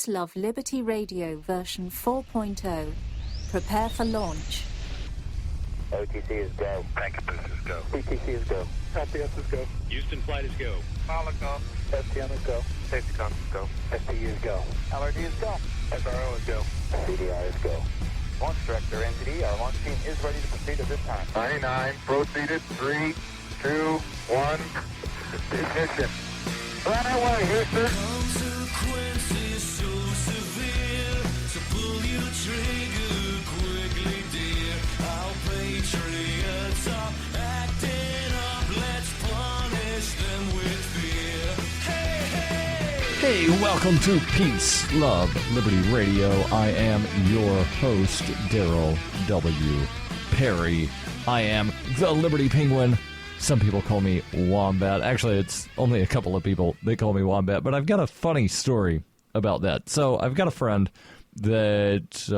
Peace, Love, Liberty Radio version 4.0. Prepare for launch. OTC is go. Packetbus is go. PTC is go. LPS is go. Houston flight is go. Molotov. STM is go. Safety-Con is go. STU is go. LRD is go. SRO is go. CDR is go. Launch Director, NTD, our launch team is ready to proceed at this time. 99, proceeded, 3, 2, 1, ignition. Right away, Houston. Consequences so severe, so pull your trigger quickly, dear. Our patriots are acting up, let's punish them with fear. Hey, hey! Hey, welcome to Peace, Love, Liberty Radio. I am your host, Darryl W. Perry. I am the Liberty Penguin. Some people call me Wombat. Actually, it's only a couple of people that call me Wombat, but I've got a funny story about that. So I've got a friend that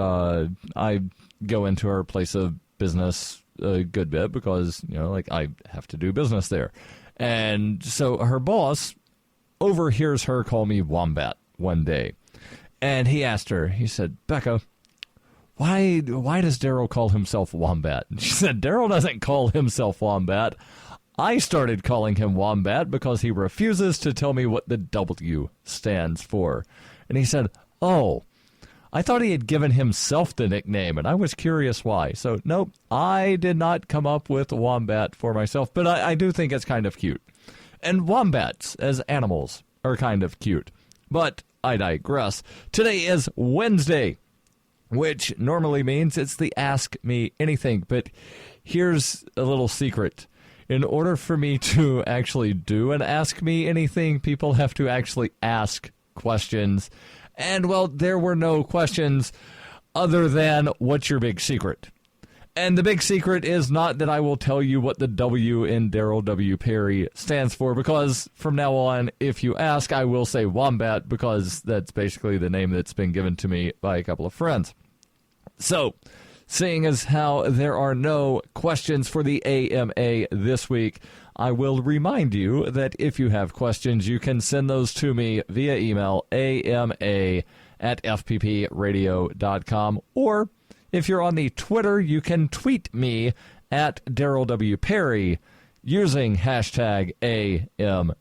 I go into her place of business a good bit because, you know, like I have to do business there. And so her boss overhears her call me Wombat one day. And he asked her, he said, Becca, why does Darryl call himself Wombat? And she said, Darryl doesn't call himself Wombat. I started calling him Wombat because he refuses to tell me what the W stands for. And he said, oh, I thought he had given himself the nickname, and I was curious why. So, nope, I did not come up with Wombat for myself, but I do think it's kind of cute. And wombats, as animals, are kind of cute. But I digress. Today is Wednesday, which normally means it's the Ask Me Anything. But here's a little secret. In order for me to actually do an Ask Me Anything, people have to actually ask questions. And, well, there were no questions other than, what's your big secret? And the big secret is not that I will tell you what the W in Darryl W. Perry stands for, because from now on, if you ask, I will say Wombat, because that's basically the name that's been given to me by a couple of friends. So, seeing as how there are no questions for the AMA this week, I will remind you that if you have questions, you can send those to me via email, ama@fppradio.com, or if you're on the Twitter, you can tweet me at Darryl W. Perry using hashtag AMA.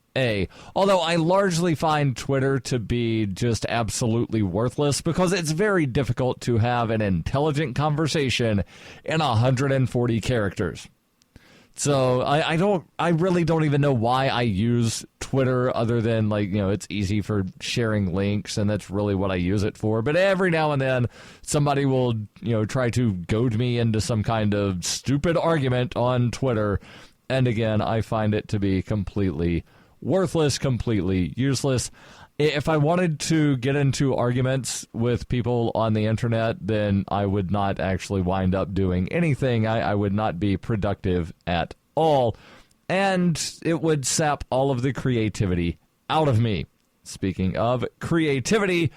Although I largely find Twitter to be just absolutely worthless because it's very difficult to have an intelligent conversation in 140 characters. So I really don't even know why I use Twitter other than, like, you know, it's easy for sharing links and that's really what I use it for. But every now and then somebody will, you know, try to goad me into some kind of stupid argument on Twitter. And again, I find it to be completely worthless, completely useless. If I wanted to get into arguments with people on the internet, then I would not actually wind up doing anything. I would not be productive at all, and it would sap all of the creativity out of me. Speaking of creativity,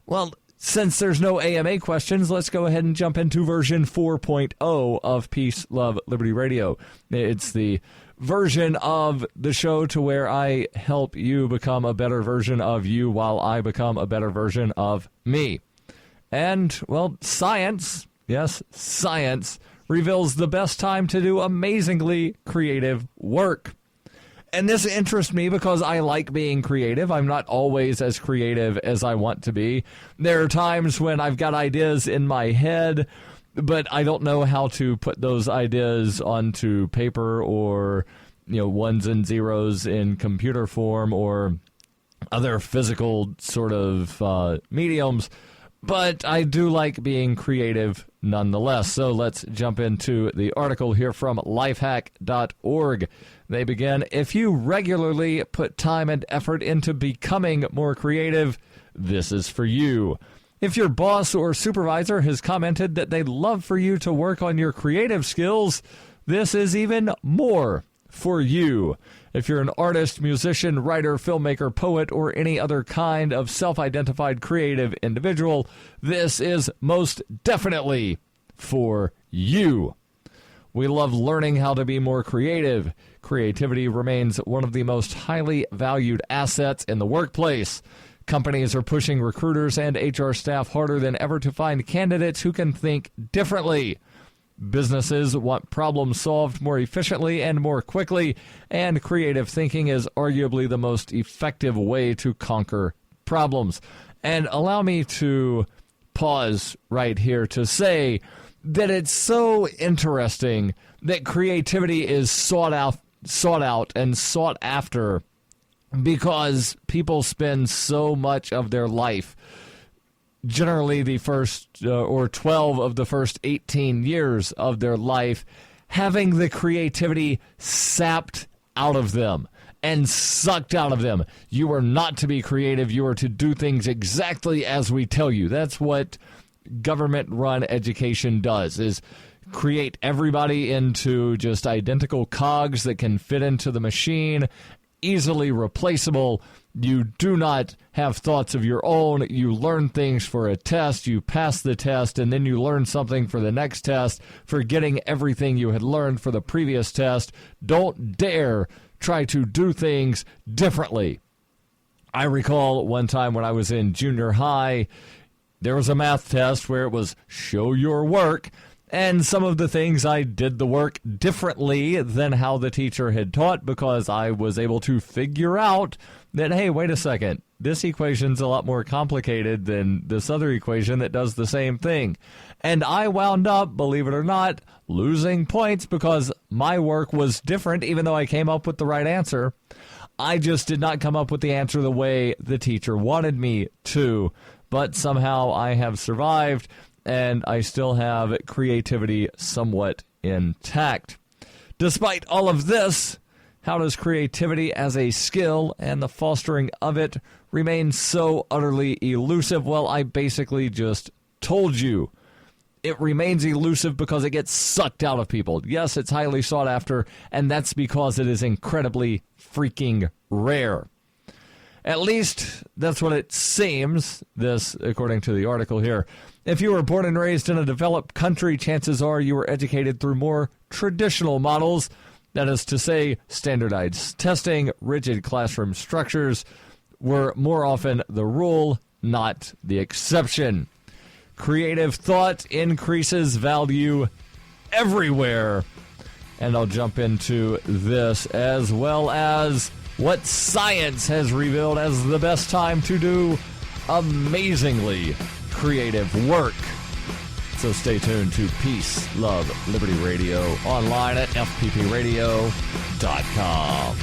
well, since there's no AMA questions, let's go ahead and jump into version 4.0 of Peace, Love, Liberty Radio. It's the version of the show to where I help you become a better version of you while I become a better version of me. And, well, science, yes, science, reveals the best time to do amazingly creative work. And this interests me because I like being creative. I'm not always as creative as I want to be. There are times when I've got ideas in my head, but I don't know how to put those ideas onto paper or, you know, ones and zeros in computer form or other physical sort of mediums. But I do like being creative nonetheless. So let's jump into the article here from lifehack.org. They begin, if you regularly put time and effort into becoming more creative, this is for you. If your boss or supervisor has commented that they'd love for you to work on your creative skills, this is even more for you. If you're an artist, musician, writer, filmmaker, poet, or any other kind of self-identified creative individual, this is most definitely for you. We love learning how to be more creative. Creativity remains one of the most highly valued assets in the workplace. Companies are pushing recruiters and HR staff harder than ever to find candidates who can think differently. Businesses want problems solved more efficiently and more quickly, and creative thinking is arguably the most effective way to conquer problems. And allow me to pause right here to say that it's so interesting that creativity is sought out and sought after because people spend so much of their life, generally the first or 12 of the first 18 years of their life, having the creativity sapped out of them and sucked out of them. You are not to be creative. You are to do things exactly as we tell you. That's what government-run education does, is create everybody into just identical cogs that can fit into the machine, easily replaceable. You do not have thoughts of your own. You learn things for a test, you pass the test, and then you learn something for the next test, forgetting everything you had learned for the previous test. Don't dare try to do things differently. I recall one time when I was in junior high, there was a math test where it was show your work, and some of the things I did the work differently than how the teacher had taught because I was able to figure out that, hey, wait a second, this equation's a lot more complicated than this other equation that does the same thing. And I wound up, believe it or not, losing points because my work was different, even though I came up with the right answer. I just did not come up with the answer the way the teacher wanted me to. But somehow I have survived, and I still have creativity somewhat intact. Despite all of this, how does creativity as a skill and the fostering of it remain so utterly elusive? Well, I basically just told you. It remains elusive because it gets sucked out of people. Yes, it's highly sought after, and that's because it is incredibly freaking rare. At least that's what it seems, this according to the article here. If you were born and raised in a developed country, chances are you were educated through more traditional models. That is to say, standardized testing, rigid classroom structures were more often the rule, not the exception. Creative thought increases value everywhere. And I'll jump into this as well as what science has revealed as the best time to do amazingly creative work. So stay tuned to Peace, Love, Liberty Radio online at fppradio.com.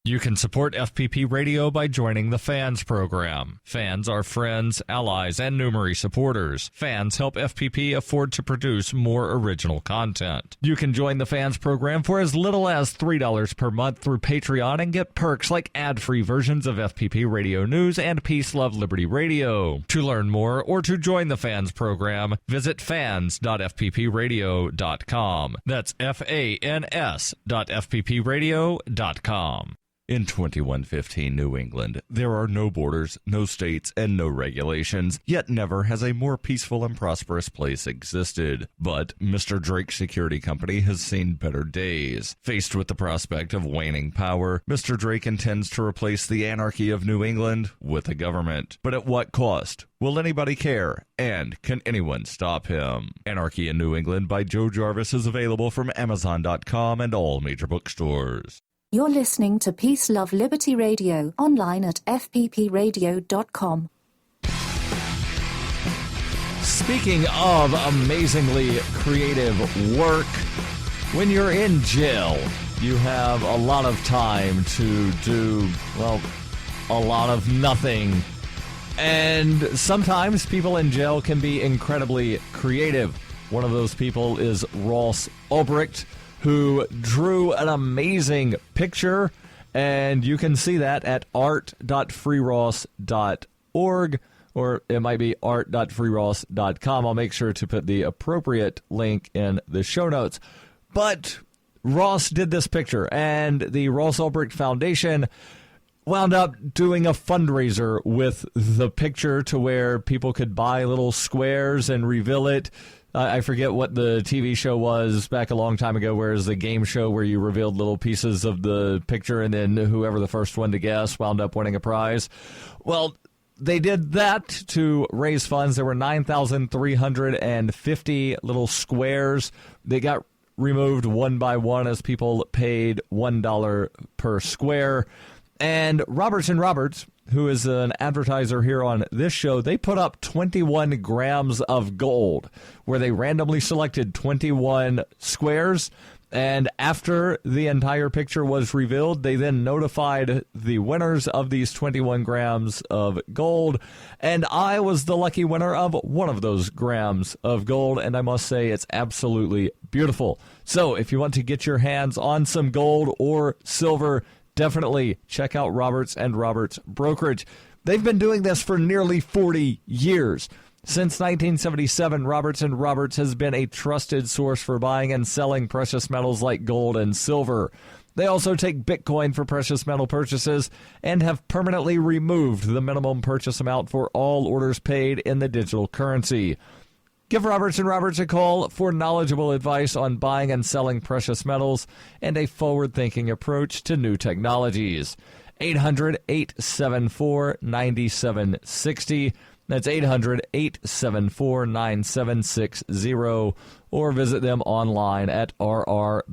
You can support FPP Radio by joining the Fans program. Fans are friends, allies, and numerous supporters. Fans help FPP afford to produce more original content. You can join the Fans program for as little as $3 per month through Patreon and get perks like ad-free versions of FPP Radio News and Peace, Love, Liberty Radio. To learn more or to join the Fans program, visit fans.fppradio.com. That's fans.fppradio.com. In 2115 New England, there are no borders, no states, and no regulations, yet never has a more peaceful and prosperous place existed. But Mr. Drake Security Company has seen better days. Faced with the prospect of waning power, Mr. Drake intends to replace the anarchy of New England with a government. But at what cost? Will anybody care? And can anyone stop him? Anarchy in New England by Joe Jarvis is available from Amazon.com and all major bookstores. You're listening to Peace, Love, Liberty Radio, online at fppradio.com. Speaking of amazingly creative work, when you're in jail, you have a lot of time to do, well, a lot of nothing. And sometimes people in jail can be incredibly creative. One of those people is Ross Ulbricht, who drew an amazing picture, and you can see that at art.freeross.org, or it might be art.freeross.com. I'll make sure to put the appropriate link in the show notes. But Ross did this picture, and the Ross Ulbricht Foundation wound up doing a fundraiser with the picture to where people could buy little squares and reveal it I forget what the TV show was back a long time ago, where it was a game show where you revealed little pieces of the picture, and then whoever the first one to guess wound up winning a prize. Well, they did that to raise funds. There were 9,350 little squares. They got removed one by one as people paid $1 per square. And Roberts & Roberts, who is an advertiser here on this show, they put up 21 grams of gold, where they randomly selected 21 squares. And after the entire picture was revealed, they then notified the winners of these 21 grams of gold. And I was the lucky winner of one of those grams of gold. And I must say, it's absolutely beautiful. So if you want to get your hands on some gold or silver, definitely check out Roberts & Roberts Brokerage. They've been doing this for nearly 40 years. Since 1977, Roberts & Roberts has been a trusted source for buying and selling precious metals like gold and silver. They also take Bitcoin for precious metal purchases and have permanently removed the minimum purchase amount for all orders paid in the digital currency. Give Roberts & Roberts a call for knowledgeable advice on buying and selling precious metals and a forward-thinking approach to new technologies. 800-874-9760. That's 800-874-9760, or visit them online at rrbi.co.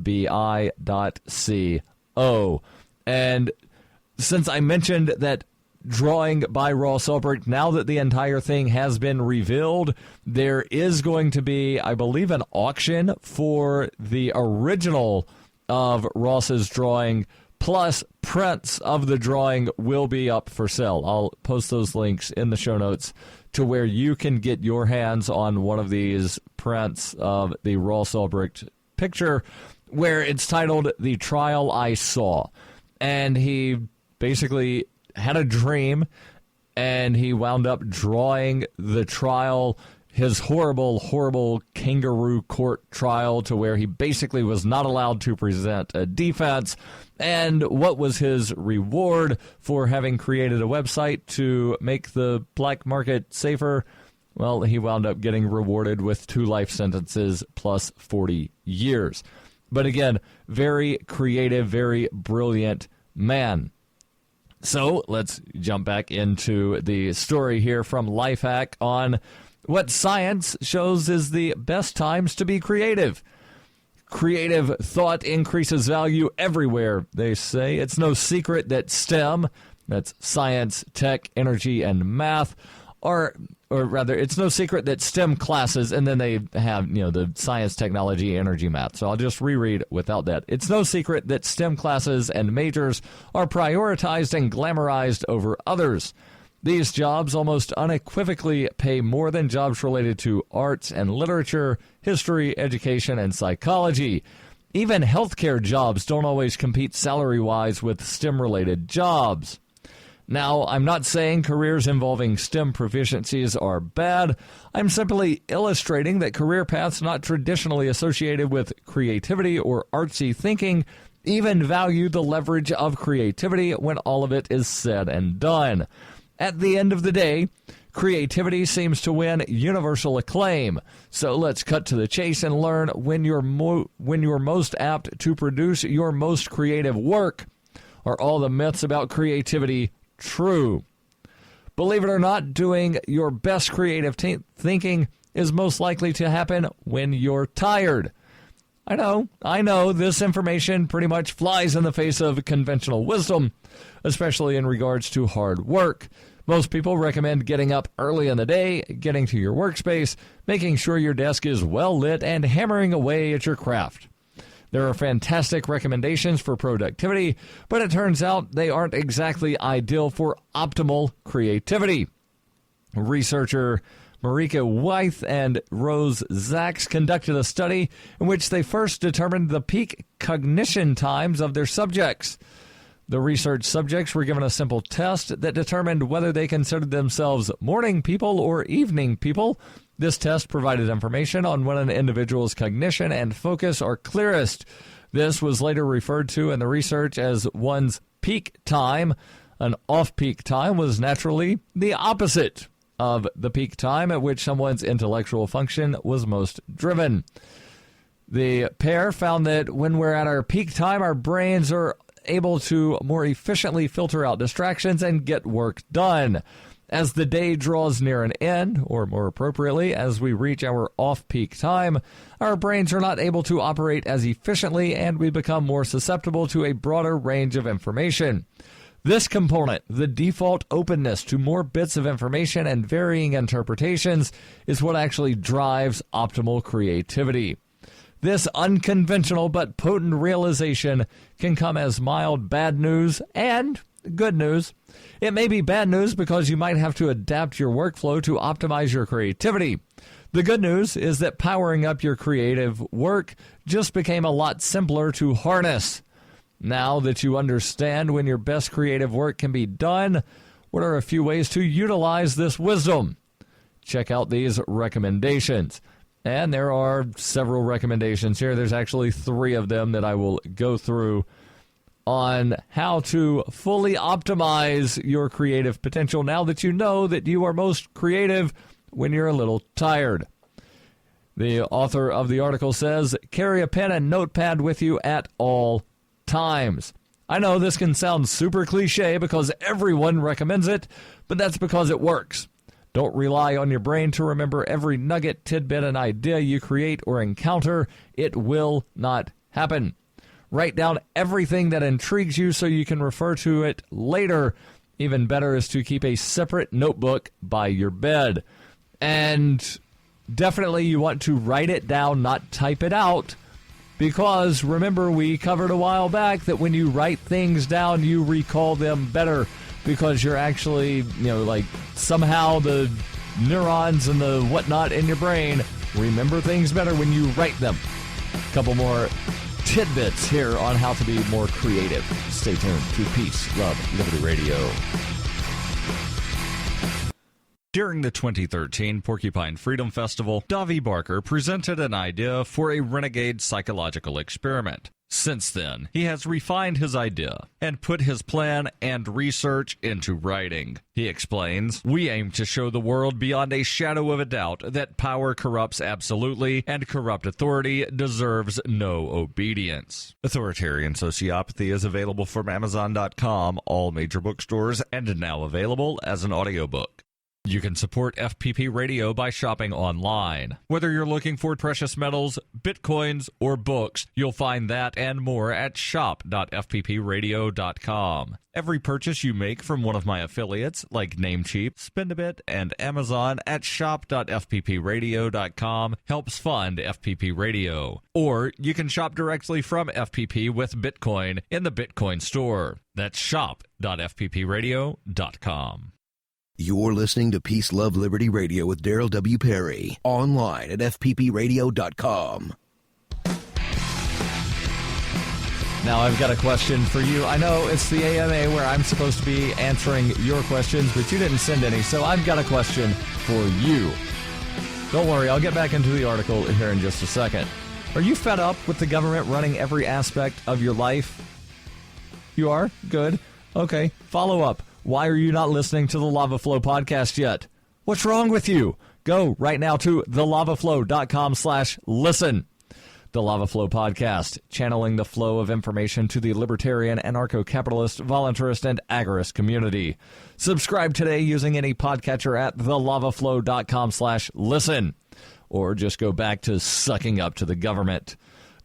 And since I mentioned that drawing by Ross Ulbricht, now that the entire thing has been revealed, there is going to be, I believe, an auction for the original of Ross's drawing, plus prints of the drawing will be up for sale. I'll post those links in the show notes to where you can get your hands on one of these prints of the Ross Ulbricht picture, where it's titled The Trial I Saw. And he basically had a dream, and he wound up drawing the trial, his horrible, horrible kangaroo court trial, to where he basically was not allowed to present a defense. And what was his reward for having created a website to make the black market safer? Well, he wound up getting rewarded with 2 life sentences plus 40 years. But again, very creative, very brilliant man. So let's jump back into the story here from Lifehack on what science shows is the best times to be creative. Creative thought increases value everywhere, they say. It's no secret that STEM, that's science, tech, energy, and math, or rather, it's no secret that STEM classes, and then they have, the science, technology, energy, math. So I'll just reread without that. It's no secret that STEM classes and majors are prioritized and glamorized over others. These jobs almost unequivocally pay more than jobs related to arts and literature, history, education, and psychology. Even healthcare jobs don't always compete salary-wise with STEM-related jobs. Now, I'm not saying careers involving STEM proficiencies are bad. I'm simply illustrating that career paths not traditionally associated with creativity or artsy thinking even value the leverage of creativity when all of it is said and done. At the end of the day, creativity seems to win universal acclaim. So let's cut to the chase and learn when you're most apt to produce your most creative work. Are all the myths about creativity true? Believe it or not, doing your best creative thinking is most likely to happen when you're tired. I know, this information pretty much flies in the face of conventional wisdom, especially in regards to hard work. Most people recommend getting up early in the day, getting to your workspace, making sure your desk is well lit, and hammering away at your craft. There are fantastic recommendations for productivity, but it turns out they aren't exactly ideal for optimal creativity. Researcher Marika Wyeth and Rose Zaks conducted a study in which they first determined the peak cognition times of their subjects. The research subjects were given a simple test that determined whether they considered themselves morning people or evening people. This test provided information on when an individual's cognition and focus are clearest. This was later referred to in the research as one's peak time. An off-peak time was naturally the opposite. of the peak time at which someone's intellectual function was most driven. The pair found that when we're at our peak time, our brains are able to more efficiently filter out distractions and get work done. As the day draws near an end, or more appropriately, as we reach our off-peak time, our brains are not able to operate as efficiently and we become more susceptible to a broader range of information. This component, the default openness to more bits of information and varying interpretations, is what actually drives optimal creativity. This unconventional but potent realization can come as mild bad news and good news. It may be bad news because you might have to adapt your workflow to optimize your creativity. The good news is that powering up your creative work just became a lot simpler to harness. Now that you understand when your best creative work can be done, what are a few ways to utilize this wisdom? Check out these recommendations. And there are several recommendations here. There's actually 3 of them that I will go through on how to fully optimize your creative potential now that you know that you are most creative when you're a little tired. The author of the article says, carry a pen and notepad with you at all times. I know this can sound super cliche because everyone recommends it, but that's because it works. Don't rely on your brain to remember every nugget, tidbit, and idea you create or encounter. It will not happen. Write down everything that intrigues you so you can refer to it later. Even better is to keep a separate notebook by your bed. And definitely you want to write it down, not type it out. Because remember, we covered a while back that when you write things down, you recall them better. Because you're actually, somehow the neurons and the whatnot in your brain remember things better when you write them. A couple more tidbits here on how to be more creative. Stay tuned to Peace, Love, Liberty Radio. During the 2013 Porcupine Freedom Festival, Davi Barker presented an idea for a renegade psychological experiment. Since then, he has refined his idea and put his plan and research into writing. He explains, we aim to show the world beyond a shadow of a doubt that power corrupts absolutely and corrupt authority deserves no obedience. Authoritarian Sociopathy is available from Amazon.com, all major bookstores, and now available as an audiobook. You can support FPP Radio by shopping online. Whether you're looking for precious metals, bitcoins, or books, you'll find that and more at shop.fppradio.com. Every purchase you make from one of my affiliates, like Namecheap, Spendabit, and Amazon at shop.fppradio.com helps fund FPP Radio. Or you can shop directly from FPP with Bitcoin in the Bitcoin store. That's shop.fppradio.com. You're listening to Peace, Love, Liberty Radio with Darryl W. Perry. Online at fppradio.com. Now I've got a question for you. I know it's the AMA where I'm supposed to be answering your questions, but you didn't send any, so I've got a question for you. Don't worry, I'll get back into the article here in just a second. Are you fed up with the government running every aspect of your life? You are? Good. Okay, follow up. Why are you not listening to the Lava Flow podcast yet? What's wrong with you? Go right now to thelavaflow.com/listen. The Lava Flow podcast, channeling the flow of information to the libertarian, anarcho-capitalist, voluntarist, and agorist community. Subscribe today using any podcatcher at thelavaflow.com/listen. Or just go back to sucking up to the government.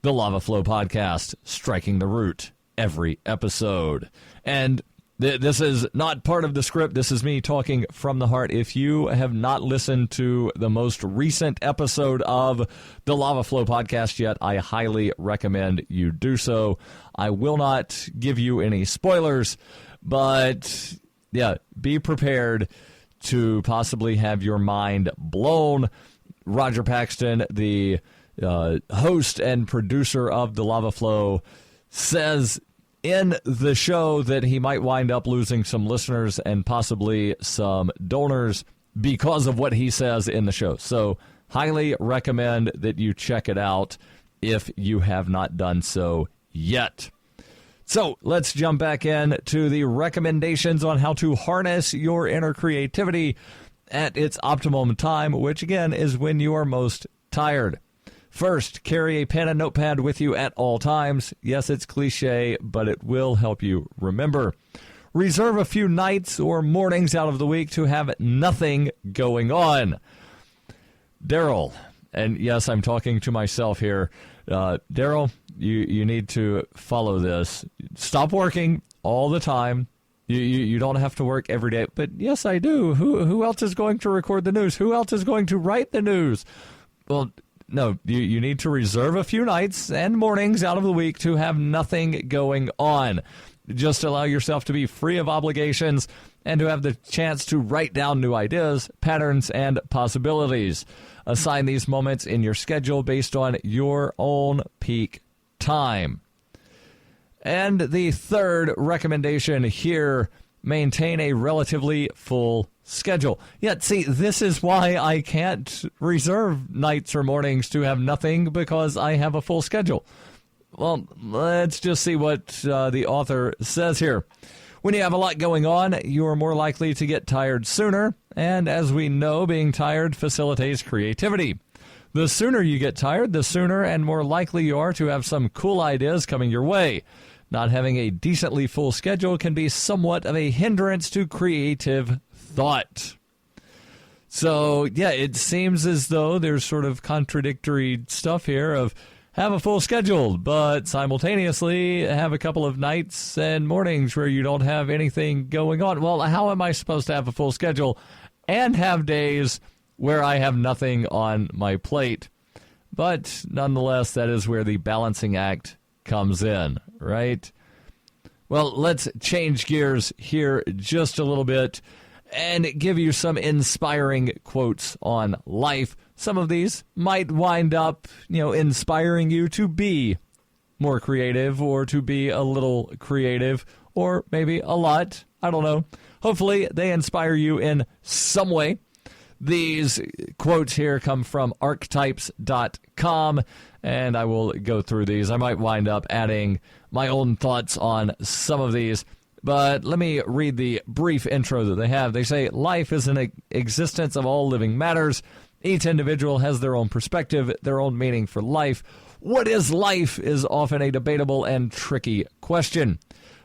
The Lava Flow podcast, striking the root every episode. And this is not part of the script. This is me talking from the heart. If you have not listened to the most recent episode of the Lava Flow podcast yet, I highly recommend you do so. I will not give you any spoilers, but yeah, be prepared to possibly have your mind blown. Roger Paxton, the host and producer of the Lava Flow, says in the show that he might wind up losing some listeners and possibly some donors because of what he says in the show. So highly recommend that you check it out if you have not done so yet. So let's jump back in to the recommendations on how to harness your inner creativity. at its optimum time, which again is when you are most tired. First, carry a pen and notepad with you at all times. Yes, it's cliche, but it will help you remember. Reserve a few nights or mornings out of the week to have nothing going on. Darryl, and yes, I'm talking to myself here. Darryl, you need to follow this. Stop working all the time. You don't have to work every day. But yes, I do. Who else is going to record the news? Who else is going to write the news? Well, no, you need to reserve a few nights and mornings out of the week to have nothing going on. Just allow yourself to be free of obligations and to have the chance to write down new ideas, patterns, and possibilities. Assign these moments in your schedule based on your own peak time. And the third recommendation here, maintain a relatively full schedule. Yet, see, this is why I can't reserve nights or mornings to have nothing, because I have a full schedule. Well, let's just see what the author says here. When you have a lot going on, you are more likely to get tired sooner, and as we know, being tired facilitates creativity. The sooner you get tired, the sooner and more likely you are to have some cool ideas coming your way. Not having a decently full schedule can be somewhat of a hindrance to creative thought. So, yeah, it seems as though there's sort of contradictory stuff here of have a full schedule, but simultaneously have a couple of nights and mornings where you don't have anything going on. Well, how am I supposed to have a full schedule and have days where I have nothing on my plate? But nonetheless, that is where the balancing act comes in, right? Well, let's change gears here just a little bit and give you some inspiring quotes on life. Some of these might wind up, inspiring you to be more creative or to be a little creative or maybe a lot. I don't know. Hopefully they inspire you in some way. These quotes here come from archetypes.com, and I will go through these. I might wind up adding my own thoughts on some of these, but let me read the brief intro that they have. They say, life is an existence of all living matters. Each individual has their own perspective, their own meaning for life. What is life is often a debatable and tricky question.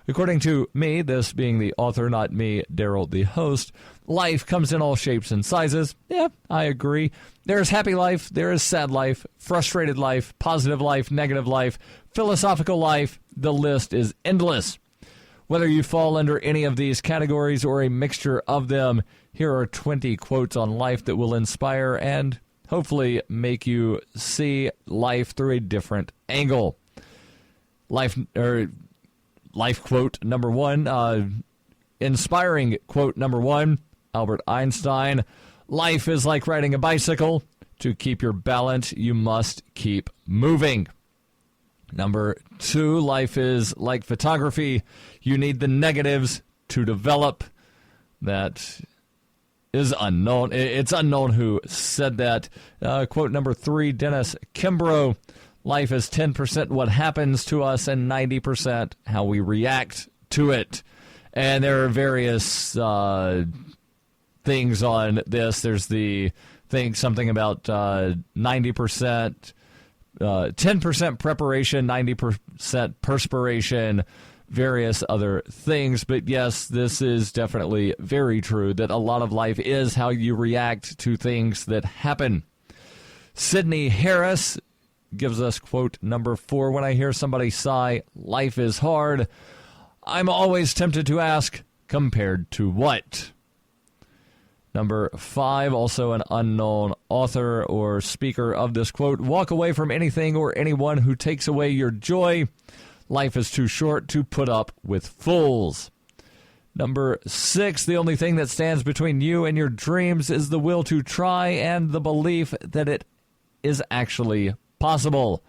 According to me, this being the author, not me, Darryl, the host, life comes in all shapes and sizes. Yeah, I agree. There is happy life, there is sad life, frustrated life, positive life, negative life, philosophical life. The list is endless. Whether you fall under any of these categories or a mixture of them, here are 20 quotes on life that will inspire and hopefully make you see life through a different angle. Life quote number one, inspiring quote number one, Albert Einstein. Life is like riding a bicycle. To keep your balance, you must keep moving. Number two, life is like photography. You need the negatives to develop. That is unknown. It's unknown who said that. Quote number three, Dennis Kimbrough. Life is 10% what happens to us and 90% how we react to it. And there are various things on this. There's the thing, something about 90%, 10% preparation, 90% perspiration, various other things. But yes, this is definitely very true that a lot of life is how you react to things that happen. Sidney Harris gives us quote number four. When I hear somebody sigh, life is hard, I'm always tempted to ask, compared to what? Number five, also an unknown author or speaker of this quote, walk away from anything or anyone who takes away your joy. Life is too short to put up with fools. Number six, the only thing that stands between you and your dreams is the will to try and the belief that it is actually possible.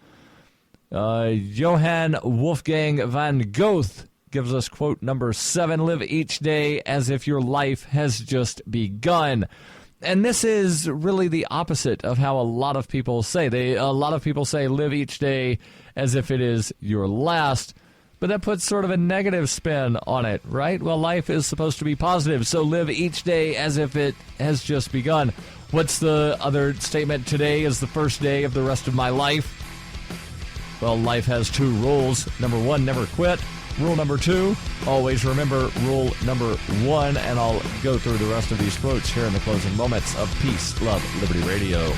Johann Wolfgang van Goethe gives us quote number seven, live each day as if your life has just begun. And this is really the opposite of how a lot of people say. A lot of people say live each day as if it is your last. But that puts sort of a negative spin on it, right? Well, life is supposed to be positive, so live each day as if it has just begun. What's the other statement? Today is the first day of the rest of my life. Well, life has 2 rules. Number 1, never quit. Rule number 2, always remember rule number 1. And I'll go through the rest of these quotes here in the closing moments of Peace, Love, Liberty Radio.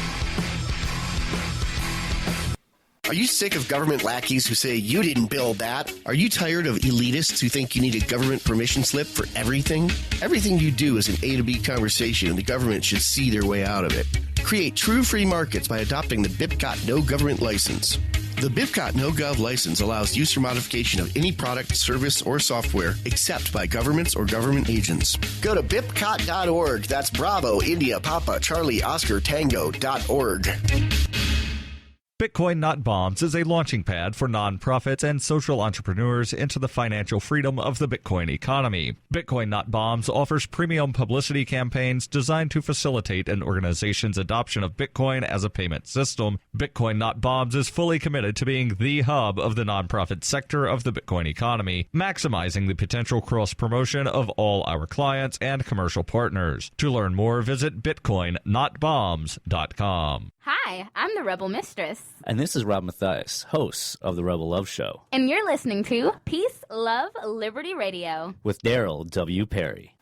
Are you sick of government lackeys who say you didn't build that? Are you tired of elitists who think you need a government permission slip for everything? Everything you do is an A to B conversation, and the government should see their way out of it. Create true free markets by adopting the BIPCOT No Government License. The BIPCOT No Gov license allows use or modification of any product, service, or software except by governments or government agents. Go to BIPCOT.org. That's Bravo, India, Papa, Charlie, Oscar, Tango.org. Bitcoin Not Bombs is a launching pad for nonprofits and social entrepreneurs into the financial freedom of the Bitcoin economy. Bitcoin Not Bombs offers premium publicity campaigns designed to facilitate an organization's adoption of Bitcoin as a payment system. Bitcoin Not Bombs is fully committed to being the hub of the nonprofit sector of the Bitcoin economy, maximizing the potential cross-promotion of all our clients and commercial partners. To learn more, visit bitcoinnotbombs.com. Hi, I'm the Rebel Mistress. And this is Rob Mathias, host of The Rebel Love Show. And you're listening to Peace, Love, Liberty Radio. With Darryl W. Perry.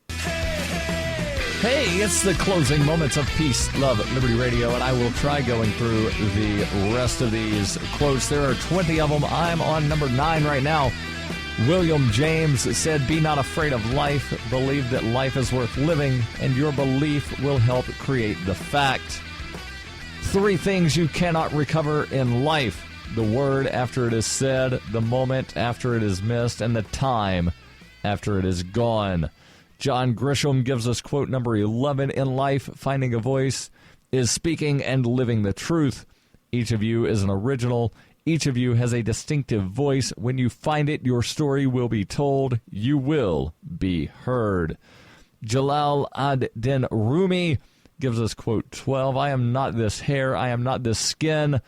Hey, it's the closing moments of Peace, Love, Liberty Radio, and I will try going through the rest of these quotes. There are 20 of them. I'm on number 9 right now. William James said, "Be not afraid of life. Believe that life is worth living, and your belief will help create the fact." 3 things you cannot recover in life: the word after it is said, the moment after it is missed, and the time after it is gone. John Grisham gives us quote number 11. In life, finding a voice is speaking and living the truth. Each of you is an original. Each of you has a distinctive voice. When you find it, your story will be told. You will be heard. Jalal ad-Din Rumi gives us quote 12. I am not this hair. I am not this skin.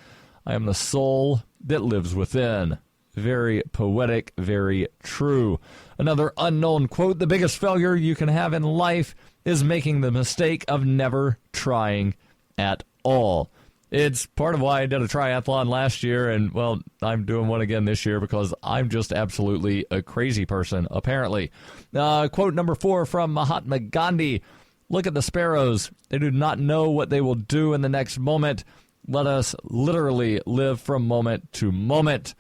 I am the soul that lives within. Very poetic, very true. Another unknown quote: the biggest failure you can have in life is making the mistake of never trying at all. It's part of why I did a triathlon last year, and, well, I'm doing one again this year because I'm just absolutely a crazy person, apparently. Quote number 4 from Mahatma Gandhi: look at the sparrows. They do not know what they will do in the next moment. Let us literally live from moment to moment.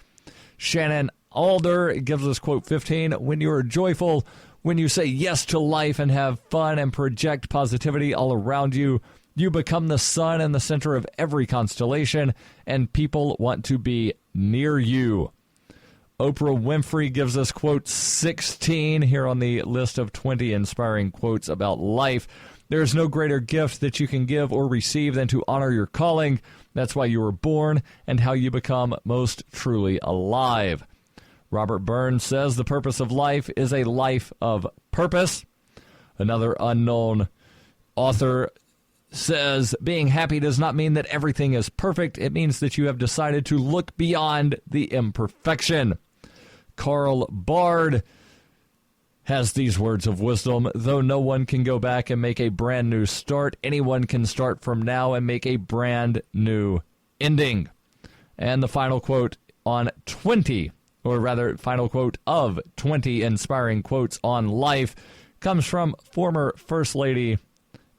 Shannon Alder gives us quote 15. When you are joyful, when you say yes to life and have fun and project positivity all around you, you become the sun in the center of every constellation, and people want to be near you. Oprah Winfrey gives us quote 16 here on the list of 20 inspiring quotes about life. There is no greater gift that you can give or receive than to honor your calling. That's why you were born and how you become most truly alive. Robert Burns says the purpose of life is a life of purpose. Another unknown author says being happy does not mean that everything is perfect. It means that you have decided to look beyond the imperfection. Carl Bard has these words of wisdom: though no one can go back and make a brand new start, anyone can start from now and make a brand new ending. And the final quote on 20, or rather final quote of 20 inspiring quotes on life, comes from former First Lady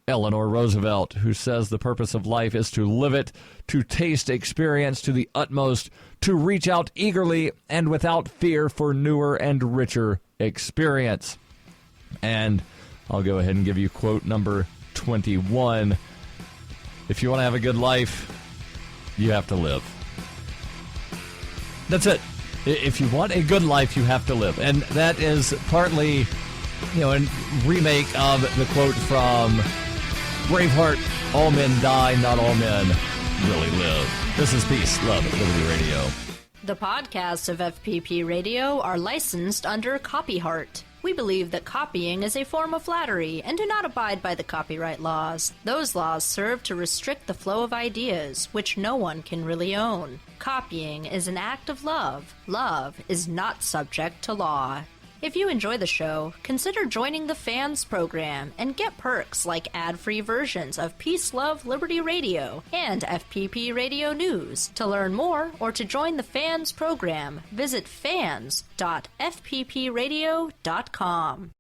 Eleanor Roosevelt, who says the purpose of life is to live it, to taste experience to the utmost, to reach out eagerly and without fear for newer and richer experience. And I'll go ahead and give you quote number 21. If you want to have a good life, you have to live. That's it. If you want a good life, you have to live. And that is partly, a remake of the quote from Braveheart: all men die, not all men really live. This is Peace, Love, Liberty Radio. The podcasts of FPP Radio are licensed under Copyright. We believe that copying is a form of flattery and do not abide by the copyright laws. Those laws serve to restrict the flow of ideas, which no one can really own. Copying is an act of love. Love is not subject to law. If you enjoy the show, consider joining the Fans program and get perks like ad-free versions of Peace, Love, Liberty Radio and FPP Radio News. To learn more or to join the Fans program, visit fans.fppradio.com.